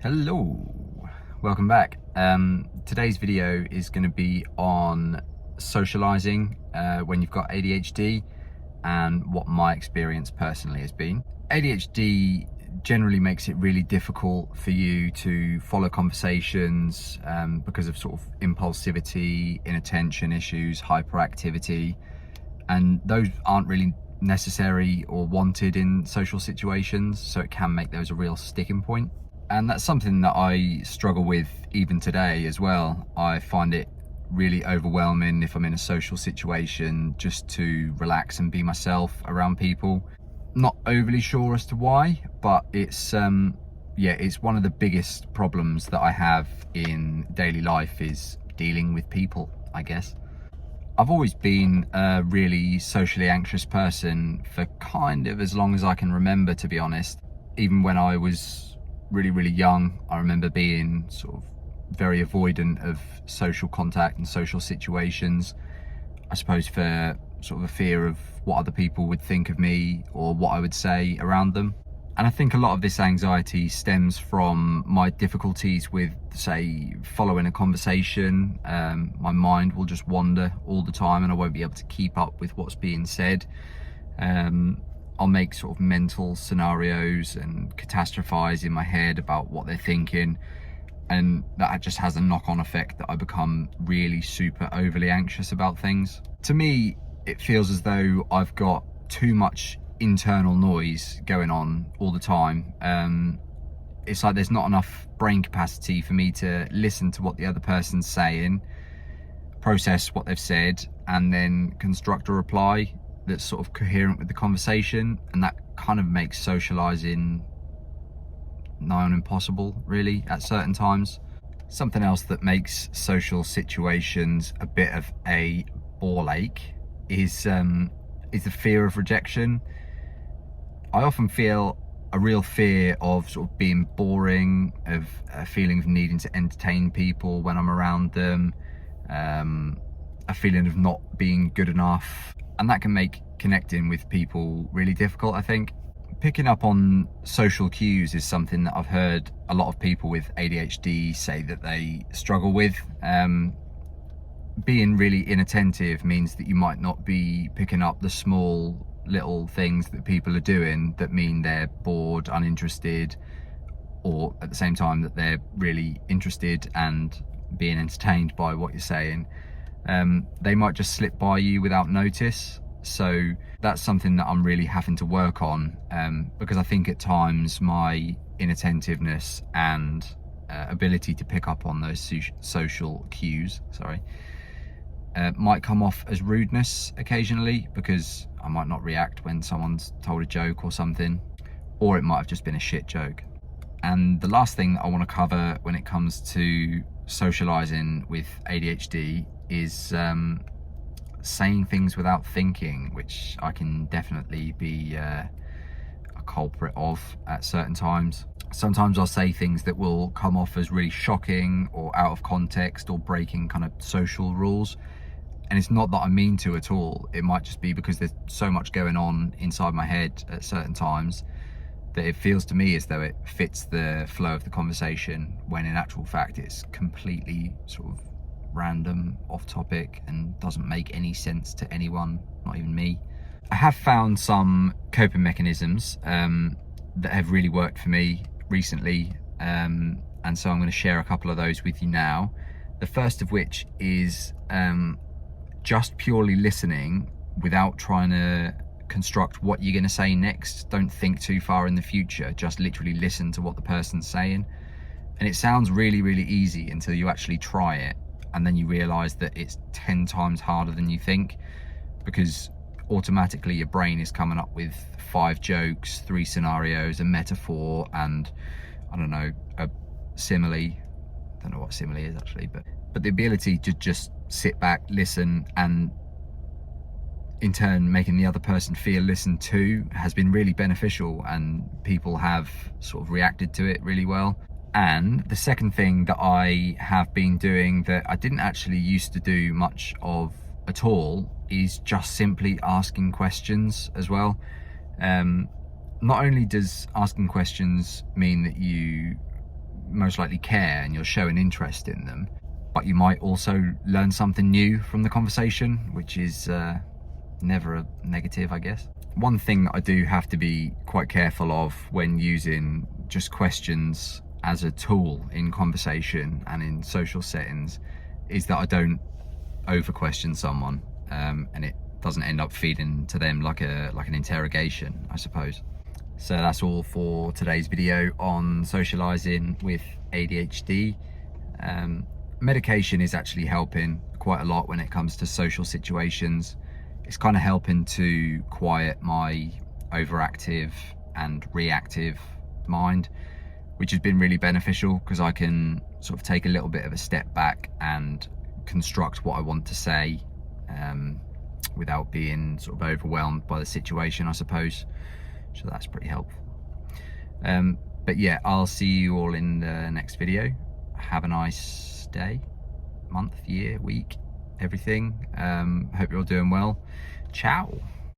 Hello, welcome back. Today's video is going to be on socializing when you've got ADHD and what my experience personally has been. ADHD generally makes it really difficult for you to follow conversations because of sort of impulsivity, inattention issues, hyperactivity, and those aren't really necessary or wanted in social situations, so it can make those a real sticking point. And that's something that I struggle with even today as well. I find it really overwhelming if I'm in a social situation just to relax and be myself around people. Not overly sure as to why, but it's it's one of the biggest problems that I have in daily life is dealing with people, I guess. I've always been a really socially anxious person for kind of as long as I can remember, to be honest. Even when I was really young, I remember being sort of very avoidant of social contact and social situations, I suppose for sort of a fear of what other people would think of me or what I would say around them. And I think a lot of this anxiety stems from my difficulties with, say, following a conversation. My mind will just wander all the time and I won't be able to keep up with what's being said. I'll make sort of mental scenarios and catastrophize in my head about what they're thinking, and that just has a knock-on effect that I become really super overly anxious about things. To me, it feels as though I've got too much internal noise going on all the time. It's like there's not enough brain capacity for me to listen to what the other person's saying, process what they've said, and then construct a reply that's sort of coherent with the conversation. And that kind of makes socializing nigh on impossible, really, at certain times. Something else that makes social situations a bit of a ball ache is the fear of rejection. I often feel a real fear of sort of being boring, of a feeling of needing to entertain people when I'm around them, a feeling of not being good enough. And that can make connecting with people really difficult, I think. Picking up on social cues is something that I've heard a lot of people with ADHD say that they struggle with. Being really inattentive means that you might not be picking up the small little things that people are doing that mean they're bored, uninterested, or at the same time that they're really interested and being entertained by what you're saying. They might just slip by you without notice. So that's something that I'm really having to work on, because I think at times my inattentiveness and ability to pick up on those social cues, might come off as rudeness occasionally, because I might not react when someone's told a joke or something, or it might have just been a shit joke. And the last thing that I want to cover when it comes to socializing with ADHD is saying things without thinking, which I can definitely be a culprit of at certain times. Sometimes I'll say things that will come off as really shocking or out of context or breaking kind of social rules. And it's not that I mean to at all. It might just be because there's so much going on inside my head at certain times that it feels to me as though it fits the flow of the conversation, when in actual fact it's completely sort of random, off topic, and doesn't make any sense to anyone, not even me. I have found some coping mechanisms that have really worked for me recently, and so I'm going to share a couple of those with you now. The first of which is just purely listening without trying to construct what you're going to say next. Don't think too far in the future, just literally listen to what the person's saying. And it sounds really easy until you actually try it, and then you realize that it's 10 times harder than you think, because automatically your brain is coming up with 5 jokes, 3 scenarios, a metaphor, and I don't know, a simile. I don't know what simile is actually, but the ability to just sit back, listen, and in turn making the other person feel listened to has been really beneficial, and people have sort of reacted to it really well. And the second thing that I have been doing that I didn't actually used to do much of at all is just simply asking questions as well. Not only does asking questions mean that you most likely care and you're showing interest in them, but you might also learn something new from the conversation, which is never a negative, I guess. One thing that I do have to be quite careful of when using just questions as a tool in conversation and in social settings is that I don't over question someone, and it doesn't end up feeding to them like an interrogation, I suppose. So that's all for today's video on socializing with ADHD. Medication is actually helping quite a lot when it comes to social situations. It's kind of helping to quiet my overactive and reactive mind, which has been really beneficial because I can sort of take a little bit of a step back and construct what I want to say without being sort of overwhelmed by the situation, I suppose. So that's pretty helpful. But yeah, I'll see you all in the next video. Have a nice day, month, year, week, everything. Hope you're all doing well. Ciao.